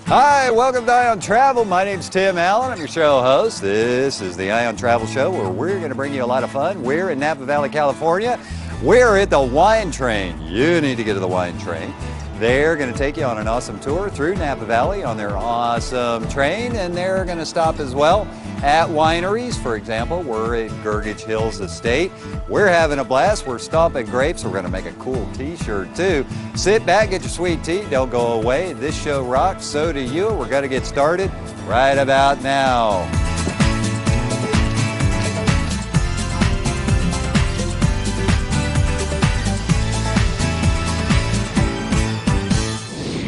Hi, welcome to Eye on Travel. My name's Tim Allen. I'm your show host. This is the Eye on Travel show where we're going to bring you a lot of fun. We're in Napa Valley, California. We're at the Wine Train. You need to get to the Wine Train. They're going to take you on an awesome tour through Napa Valley on their awesome train, and they're going to stop as well at wineries. For example, we're at Gurgage Hills Estate. We're having a blast. We're stomping grapes. We're going to make a cool t-shirt too. Sit back, get your sweet tea. Don't go away. This show rocks. So do you. We're going to get started right about now.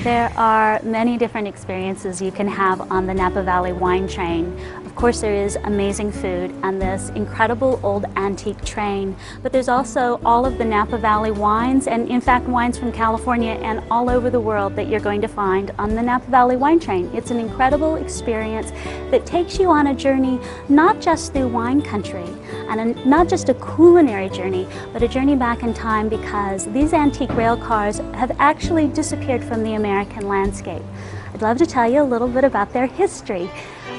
There are many different experiences you can have on the Napa Valley Wine Train. Of course, there is amazing food and this incredible old antique train, but there's also all of the Napa Valley wines, and in fact wines from California and all over the world that you're going to find on the Napa Valley Wine Train. It's an incredible experience that takes you on a journey not just through wine country and not just a culinary journey, but a journey back in time, because these antique rail cars have actually disappeared from the American landscape. I'd love to tell you a little bit about their history.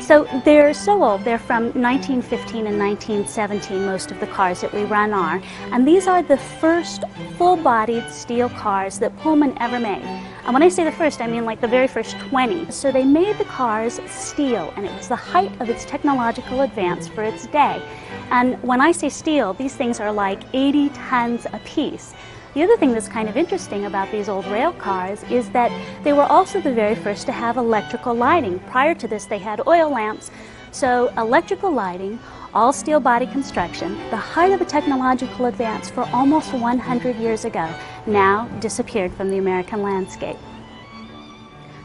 So they're so old. They're from 1915 and 1917, most of the cars that we run are. And these are the first full-bodied steel cars that Pullman ever made. And when I say the first, I mean like the very first 20. So they made the cars steel, and it was the height of its technological advance for its day. And when I say steel, these things are like 80 tons apiece. The other thing that's kind of interesting about these old rail cars is that they were also the very first to have electrical lighting. Prior to this, they had oil lamps. So electrical lighting, all steel body construction, the height of a technological advance for almost 100 years ago, now disappeared from the American landscape.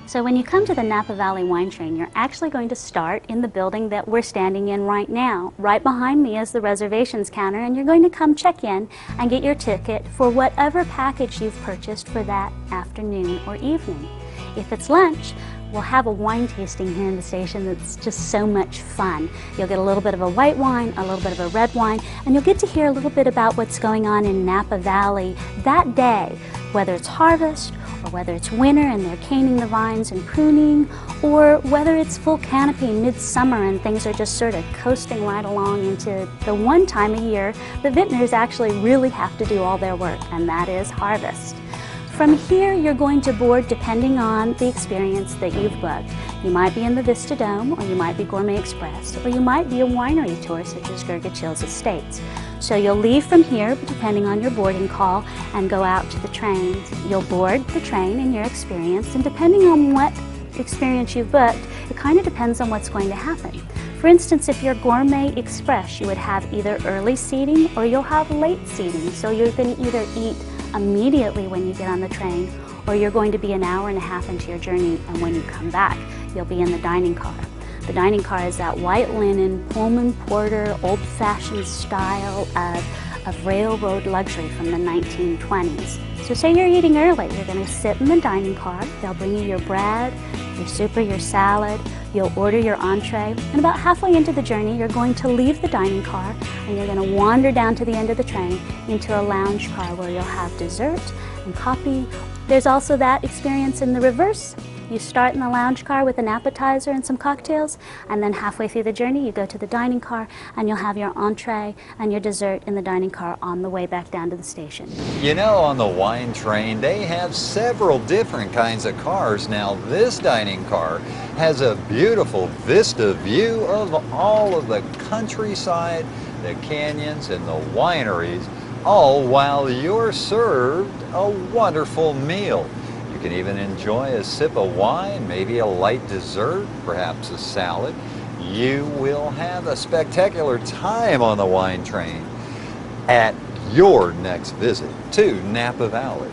So when you come to the Napa Valley Wine Train, you're actually going to start in the building that we're standing in right now. Right behind me is the reservations counter, and you're going to come check in and get your ticket for whatever package you've purchased for that afternoon or evening. If it's lunch, we'll have a wine tasting here in the station that's just so much fun. You'll get a little bit of a white wine, a little bit of a red wine, and you'll get to hear a little bit about what's going on in Napa Valley that day, whether it's harvest, or whether it's winter and they're caning the vines and pruning, or whether it's full canopy midsummer and things are just sort of coasting right along into the one time a year the vintners actually really have to do all their work, and that is harvest. From here, you're going to board depending on the experience that you've booked. You might be in the Vista Dome, or you might be Gourmet Express, or you might be a winery tour such as Gurgage Hills Estates. So you'll leave from here, depending on your boarding call, and go out to the trains. You'll board the train in your experience, and depending on what experience you've booked, it kind of depends on what's going to happen. For instance, if you're Gourmet Express, you would have either early seating or you'll have late seating. So you're going to either eat immediately when you get on the train, or you're going to be an hour and a half into your journey, and when you come back, you'll be in the dining car. The dining car is that white linen, Pullman Porter, old-fashioned style of railroad luxury from the 1920s. So say you're eating early, you're going to sit in the dining car, they'll bring you your bread, your soup or your salad, you'll order your entree, and about halfway into the journey, you're going to leave the dining car and you're going to wander down to the end of the train into a lounge car where you'll have dessert and coffee. There's also that experience in the reverse. You start in the lounge car with an appetizer and some cocktails, and then halfway through the journey you go to the dining car and you'll have your entree and your dessert in the dining car on the way back down to the station. You know, on the wine train, they have several different kinds of cars. Now, this dining car has a beautiful vista view of all of the countryside, the canyons, and the wineries, all while you're served a wonderful meal. You can even enjoy a sip of wine, maybe a light dessert, perhaps a salad. You will have a spectacular time on the wine train at your next visit to Napa Valley.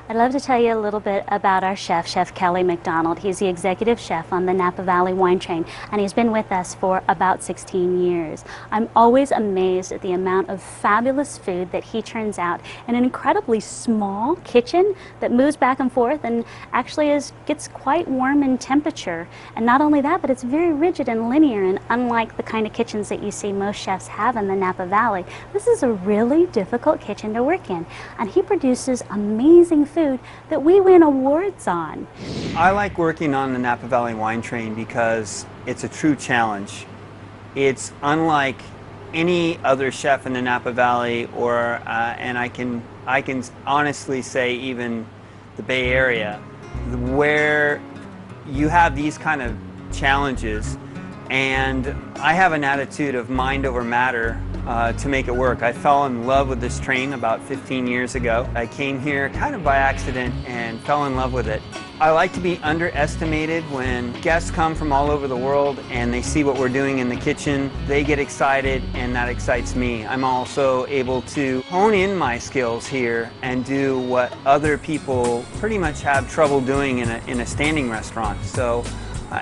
I'd love to tell you a little bit about our chef, Chef Kelly McDonald. He's the executive chef on the Napa Valley Wine Train, and he's been with us for about 16 years. I'm always amazed at the amount of fabulous food that he turns out in an incredibly small kitchen that moves back and forth and actually gets quite warm in temperature. And not only that, but it's very rigid and linear, and unlike the kind of kitchens that you see most chefs have in the Napa Valley, this is a really difficult kitchen to work in. And he produces amazing food that we win awards on. I like working on the Napa Valley Wine Train because it's a true challenge. It's unlike any other chef in the Napa Valley, or and I can honestly say even the Bay Area, where you have these kind of challenges. And I have an attitude of mind over matter to make it work. I fell in love with this train about 15 years ago. I came here kind of by accident and fell in love with it. I like to be underestimated when guests come from all over the world and they see what we're doing in the kitchen. They get excited, and that excites me. I'm also able to hone in my skills here and do what other people pretty much have trouble doing in a standing restaurant. So.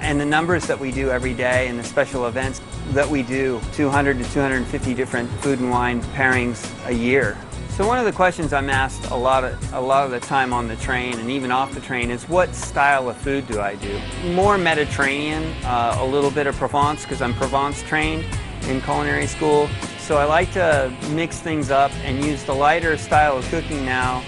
And the numbers that we do every day and the special events that we do, 200 to 250 different food and wine pairings a year. So one of the questions I'm asked a lot of the time on the train and even off the train is, what style of food do I do? More Mediterranean, a little bit of Provence, because I'm Provence trained in culinary school. So I like to mix things up and use the lighter style of cooking now.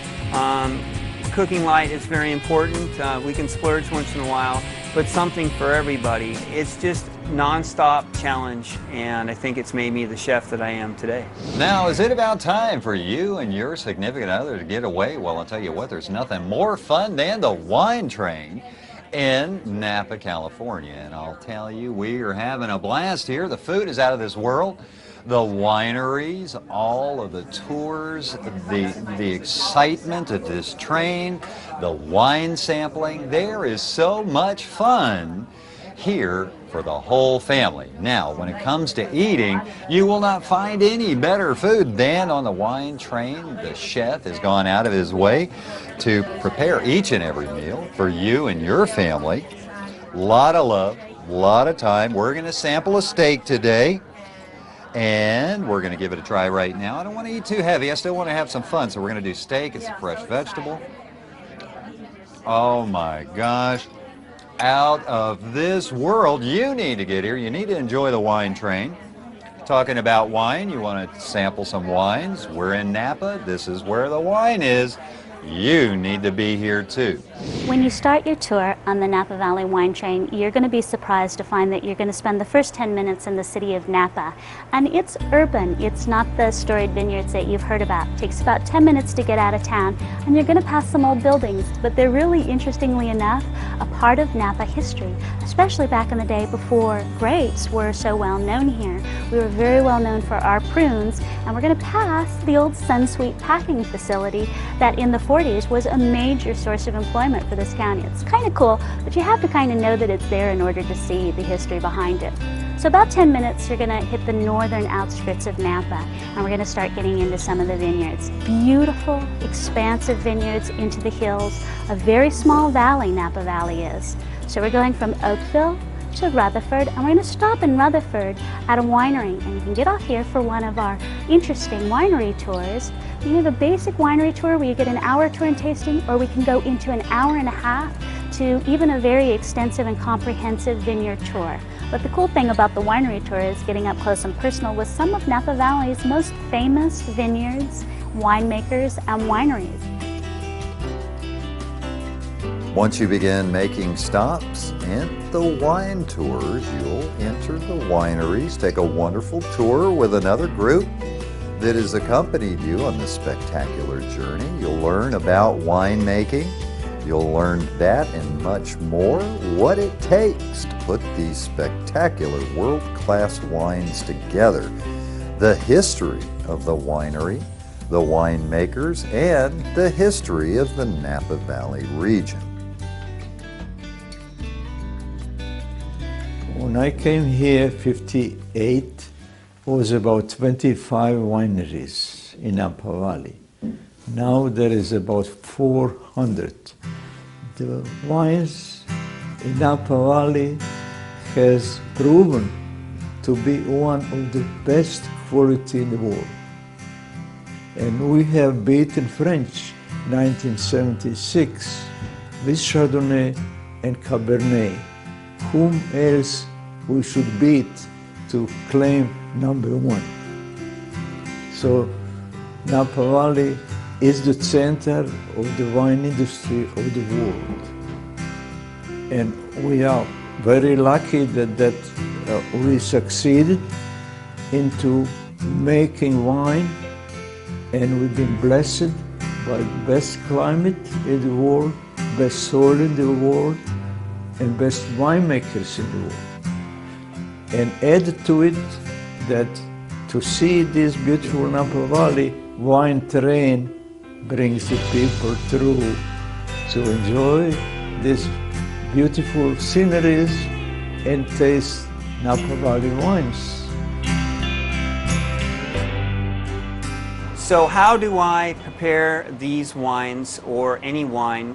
Cooking light is very important. We can splurge once in a while, but something for everybody. It's just non-stop challenge, and I think it's made me the chef that I am today. Now, is it about time for you and your significant other to get away? Well, I'll tell you what, there's nothing more fun than the wine train in Napa, California. And I'll tell you, we are having a blast here. The food is out of this world. The wineries, all of the tours, the excitement of this train, the wine sampling. There is so much fun here for the whole family. Now, when it comes to eating, you will not find any better food than on the wine train. The chef has gone out of his way to prepare each and every meal for you and your family. A lot of love, a lot of time. We're going to sample a steak today, and we're going to give it a try right now. I don't want to eat too heavy. I still want to have some fun, so we're going to do steak. It's a fresh vegetable. Oh my gosh. Out of this world. You need to get here. You need to enjoy the wine train. Talking about wine, you want to sample some wines. We're in Napa. This is where the wine is. You need to be here too. When you start your tour on the Napa Valley Wine Train, you're going to be surprised to find that you're going to spend the first 10 minutes in the city of Napa. And it's urban. It's not the storied vineyards that you've heard about. It takes about 10 minutes to get out of town, and you're going to pass some old buildings, but they're really, interestingly enough, a part of Napa history, especially back in the day before grapes were so well known here. We were very well known for our prunes, and we're going to pass the old Sunsweet packing facility that in the 40s was a major source of employment for this county. It's kind of cool, but you have to kind of know that it's there in order to see the history behind it. So about 10 minutes, you're going to hit the northern outskirts of Napa, and we're going to start getting into some of the vineyards. Beautiful, expansive vineyards into the hills. A very small valley, Napa Valley is. So we're going from Oakville to Rutherford, and we're going to stop in Rutherford at a winery, and you can get off here for one of our interesting winery tours. You can have a basic winery tour where you get an hour tour and tasting, or we can go into an hour and a half to even a very extensive and comprehensive vineyard tour. But the cool thing about the winery tour is getting up close and personal with some of Napa Valley's most famous vineyards, winemakers, and wineries. Once you begin making stops in the wine tours, you'll enter the wineries, take a wonderful tour with another group that has accompanied you on this spectacular journey. You'll learn about winemaking. You'll learn that and much more, what it takes to put these spectacular world-class wines together, the history of the winery, the winemakers, and the history of the Napa Valley region. When I came here, 58, it was about 25 wineries in Napa Valley. Now there is about 400. The wines in Napa Valley has proven to be one of the best quality in the world. And we have beaten French 1976 with Chardonnay and Cabernet. Whom else we should beat to claim #1? So Napa Valley is the center of the wine industry of the world. And we are very lucky that we succeeded into making wine, and we've been blessed by the best climate in the world, best soil in the world, and best winemakers in the world. And add to it that to see this beautiful Napa Valley wine train brings the people through to enjoy these beautiful sceneries and taste Napa Valley wines. So how do I prepare these wines, or any wine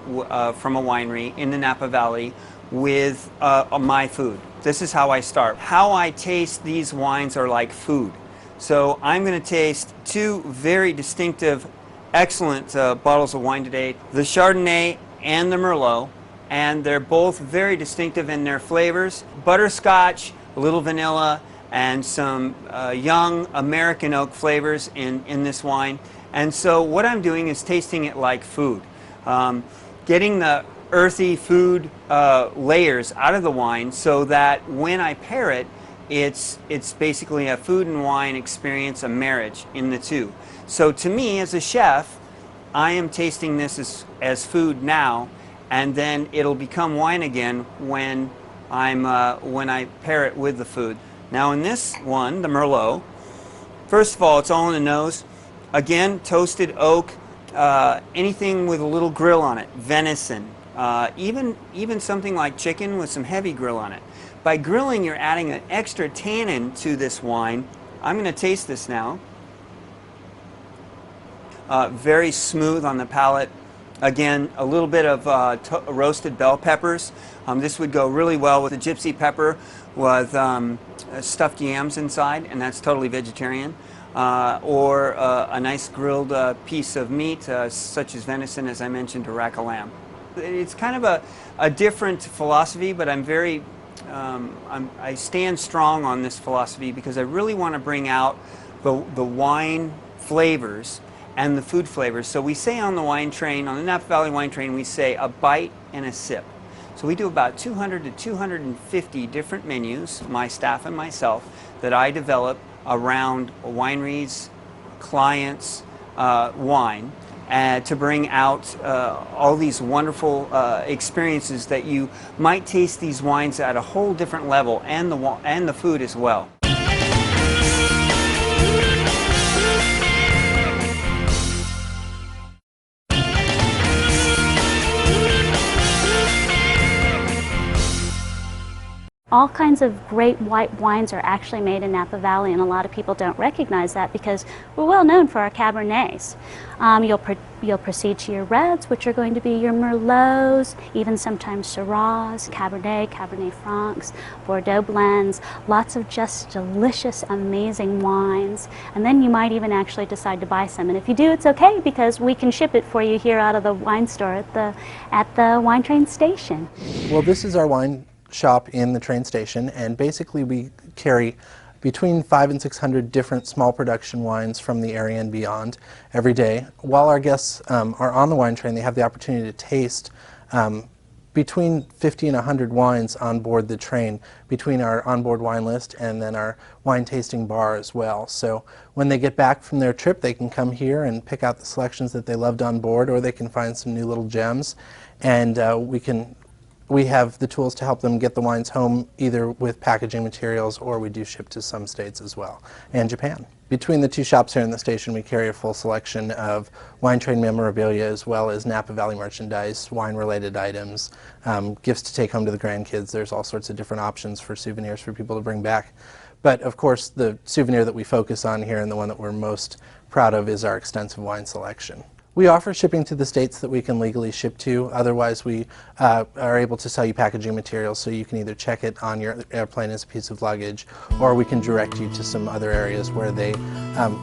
from a winery in the Napa Valley, with my food? This is how I start. How I taste these wines are like food. So I'm going to taste two very distinctive, excellent bottles of wine today, the Chardonnay and the Merlot, and they're both very distinctive in their flavors. Butterscotch, a little vanilla, and some young American oak flavors in this wine. And so what I'm doing is tasting it like food. Getting the earthy food layers out of the wine so that when I pair it, it's basically a food and wine experience, a marriage in the two. So to me as a chef, I am tasting this as food now, and then it'll become wine again when I pair it with the food. Now in this one, the Merlot, first of all, it's all in the nose. Again, toasted oak, anything with a little grill on it, venison, even something like chicken with some heavy grill on it. By grilling, you're adding an extra tannin to this wine. I'm going to taste this now. Very smooth on the palate. Again, a little bit of roasted bell peppers. This would go really well with the gypsy pepper with stuffed yams inside, and that's totally vegetarian. Or a nice grilled piece of meat, such as venison, as I mentioned, or rack of lamb. It's kind of a different philosophy, but I'm very, I stand strong on this philosophy because I really want to bring out the wine flavors and the food flavors. So we say on the wine train, on the Napa Valley wine train, we say a bite and a sip. So we do about 200 to 250 different menus, my staff and myself, that I develop around wineries, clients, wine, to bring out all these wonderful experiences that you might taste these wines at a whole different level, and the food as well. All kinds of great white wines are actually made in Napa Valley, and a lot of people don't recognize that because we're well known for our Cabernets. You'll proceed to your reds, which are going to be your Merlots, even sometimes Syrahs, Cabernet, Cabernet Francs, Bordeaux blends, lots of just delicious, amazing wines. And then you might even actually decide to buy some. And if you do, it's okay because we can ship it for you here out of the wine store at the wine train station. Well, this is our wine shop in the train station, and basically we carry between 500 and 600 different small production wines from the area and beyond every day. While our guests are on the wine train, they have the opportunity to taste between 50 and 100 wines on board the train, between our onboard wine list and then our wine tasting bar as well. So when they get back from their trip, they can come here and pick out the selections that they loved on board, or they can find some new little gems, and we have the tools to help them get the wines home, either with packaging materials, or we do ship to some states as well, and Japan. Between the two shops here in the station, we carry a full selection of wine train memorabilia, as well as Napa Valley merchandise, wine-related items, gifts to take home to the grandkids. There's all sorts of different options for souvenirs for people to bring back. But of course, the souvenir that we focus on here, and the one that we're most proud of, is our extensive wine selection. We offer shipping to the states that we can legally ship to. Otherwise, we are able to sell you packaging materials, so you can either check it on your airplane as a piece of luggage, or we can direct you to some other areas where they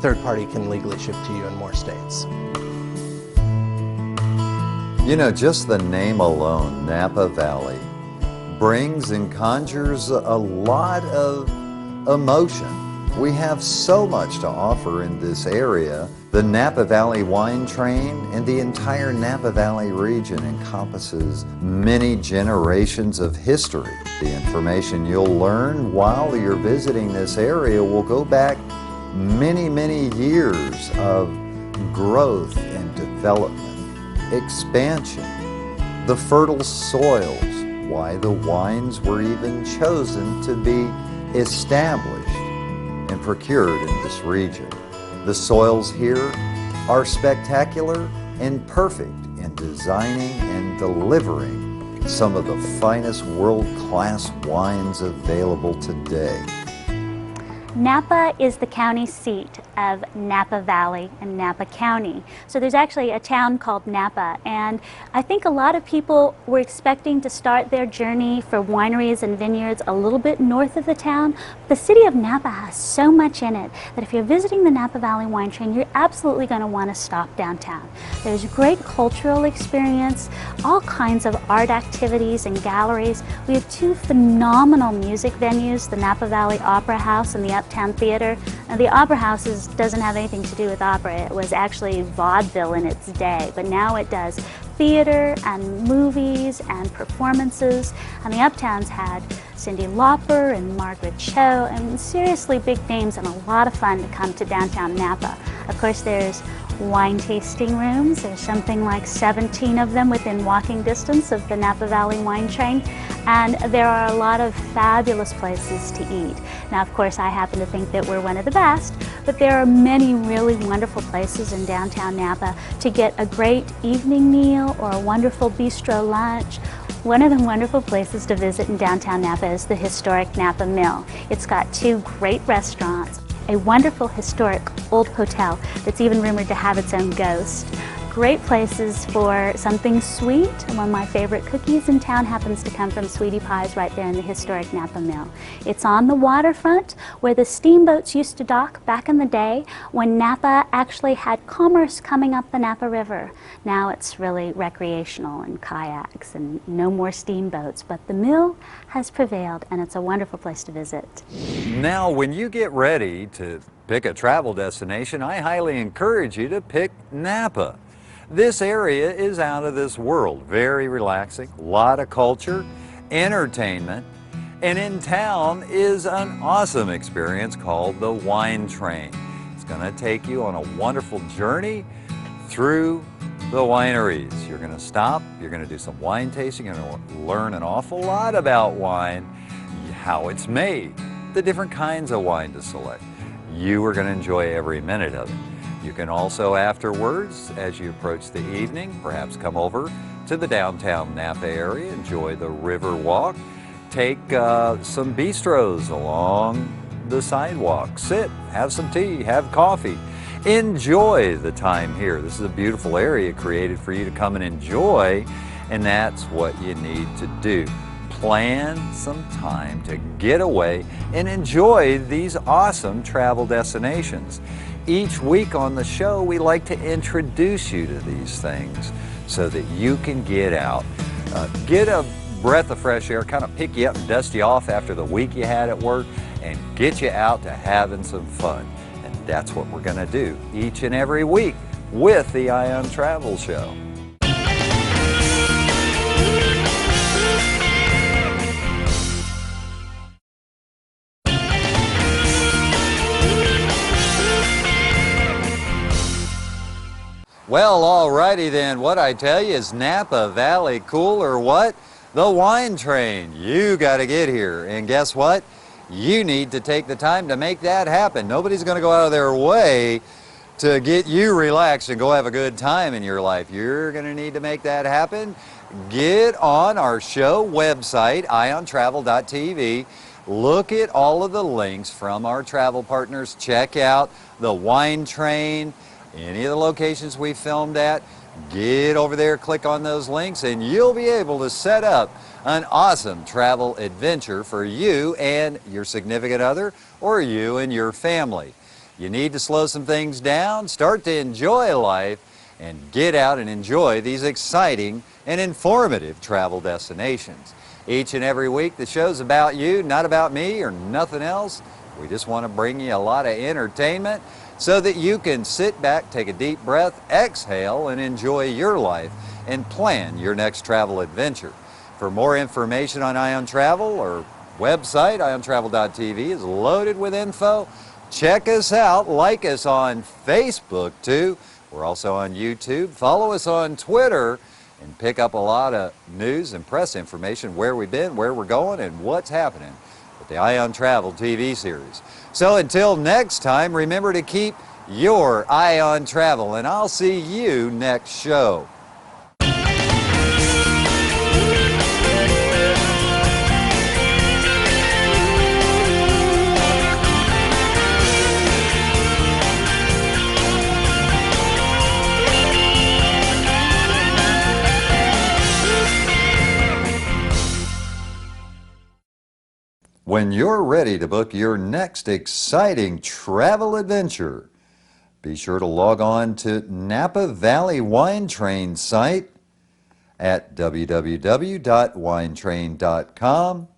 third party can legally ship to you in more states. You know, just the name alone, Napa Valley, brings and conjures a lot of emotion. We have so much to offer in this area. The Napa Valley Wine Train and the entire Napa Valley region encompasses many generations of history. The information you'll learn while you're visiting this area will go back many, many years of growth and development, expansion, the fertile soils, why the wines were even chosen to be established and procured in this region. The soils here are spectacular and perfect in designing and delivering some of the finest world-class wines available today. Napa is the county seat of Napa Valley and Napa County. So there's actually a town called Napa, and I think a lot of people were expecting to start their journey for wineries and vineyards a little bit north of the town. The city of Napa has so much in it that if you're visiting the Napa Valley Wine Train, you're absolutely going to want to stop downtown. There's great cultural experience, all kinds of art activities and galleries. We have two phenomenal music venues, the Napa Valley Opera House and the Uptown Theater. Now, the Opera House doesn't have anything to do with opera. It was actually vaudeville in its day, but now it does theater and movies and performances. And the Uptown's had Cyndi Lauper and Margaret Cho, and seriously big names, and a lot of fun to come to downtown Napa. Of course, there's wine tasting rooms. There's something like 17 of them within walking distance of the Napa Valley Wine Train, and there are a lot of fabulous places to eat. Now, of course, I happen to think that we're one of the best, but there are many really wonderful places in downtown Napa to get a great evening meal or a wonderful bistro lunch. One of the wonderful places to visit in downtown Napa is the historic Napa Mill. It's got two great restaurants, a wonderful historic old hotel that's even rumored to have its own ghost. Great places for something sweet. One of my favorite cookies in town happens to come from Sweetie Pie's right there in the historic Napa Mill. It's on the waterfront where the steamboats used to dock back in the day when Napa actually had commerce coming up the Napa River. Now it's really recreational and kayaks and no more steamboats, but the mill has prevailed and it's a wonderful place to visit. Now, when you get ready to pick a travel destination, I highly encourage you to pick Napa. This area is out of this world, very relaxing, a lot of culture, entertainment, and in town is an awesome experience called the Wine Train. It's going to take you on a wonderful journey through the wineries. You're going to stop, you're going to do some wine tasting, you're going to learn an awful lot about wine, how it's made, the different kinds of wine to select. You are going to enjoy every minute of it. You can also afterwards, as you approach the evening, perhaps come over to the downtown Napa area, enjoy the river walk, take some bistros along the sidewalk, sit, have some tea, have coffee, enjoy the time here. This is a beautiful area created for you to come and enjoy, and that's what you need to do. Plan some time to get away and enjoy these awesome travel destinations. Each week on the show, we like to introduce you to these things so that you can get out, get a breath of fresh air, kind of pick you up and dust you off after the week you had at work, and get you out to having some fun. And that's what we're going to do each and every week with the Ion Travel Show. Well, alrighty then. What I tell you is Napa Valley cool or what? The Wine Train. You got to get here. And guess what? You need to take the time to make that happen. Nobody's going to go out of their way to get you relaxed and go have a good time in your life. You're going to need to make that happen. Get on our show website, iontravel.tv. Look at all of the links from our travel partners. Check out the Wine Train. any of the locations we filmed at, get over there, click on those links, and you'll be able to set up an awesome travel adventure for you and your significant other, or you and your family. You need to slow some things down, start to enjoy life, and get out and enjoy these exciting and informative travel destinations. Each and every week the show's about you, not about me or nothing else. We just want to bring you a lot of entertainment so that you can sit back, take a deep breath, exhale, and enjoy your life and plan your next travel adventure. For more information on Ion Travel, our website, iontravel.tv, is loaded with info. Check us out, like us on Facebook too. We're also on YouTube. Follow us on Twitter and pick up a lot of news and press information, where we've been, where we're going, and what's happening with the Ion Travel TV series. So until next time, remember to keep your eye on travel, and I'll see you next show. When you're ready to book your next exciting travel adventure, be sure to log on to Napa Valley Wine Train site at www.winetrain.com